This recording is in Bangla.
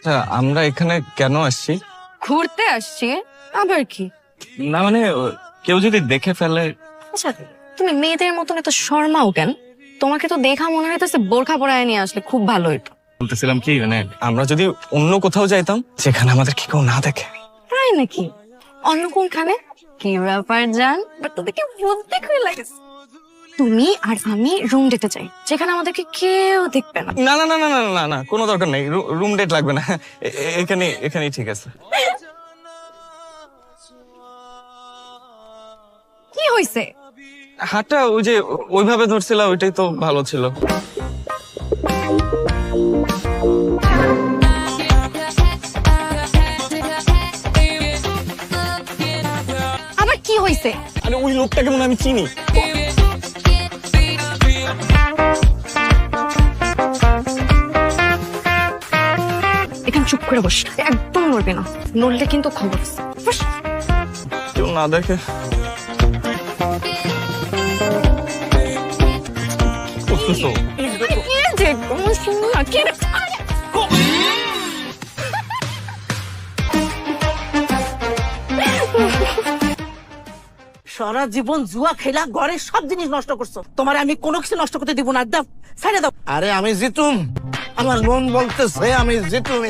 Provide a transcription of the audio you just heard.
তা আমরা এখানে কেন আসছি? ঘুরতে আসছি আবার কি? না মানে কেউ যদি দেখে ফেলে। আচ্ছা, তুমি মেয়েদের মতন এত শর্মাও কেন? তোমাকে তো দেখা মনে হইতেছে বোরখা পরায় নিয়ে আসলে খুব ভালো হইতো। বলতেছিলাম কি মানে আমরা যদি অন্য কোথাও যাইতাম যেখানে আমাদের কি কেউ না দেখে। তাই নাকি? অন্য কোনখানে? কি ব্যাপার জান, বাট তোদেরকে বলতে খুবই লাগে। তুমি আর আমি রুম ডেটে চাই, যেখানে আমাদেরকে কেউ দেখবে না। না না না না না না না কোনো দরকার নেই, রুম ডেট লাগবে না। এখানেই ঠিক আছে। কি হইছে? হাতটা ওই যে ওইভাবে ধরছিল, ওইটাই তো ভালো ছিল। আবার কি হইছে? আরে ওই লোকটাকে মনে হয় আমি চিনি। এখানে চুপ করে বস, একদম নড়বে না, নড়লে কিন্তু খবর আছে। বস। কেউ না দেখে। করতেছো? কে যে কোনো শুনলা কে রে? সারা জীবন জুয়া খেলা ঘরের সব জিনিস নষ্ট করছো, তোমার আমি কোনো কিছু নষ্ট করতে দিব না। দাও, ছেড়ে দাও। আরে আমি জিতুম, আমার মন বলতেছে আমি জিতুম।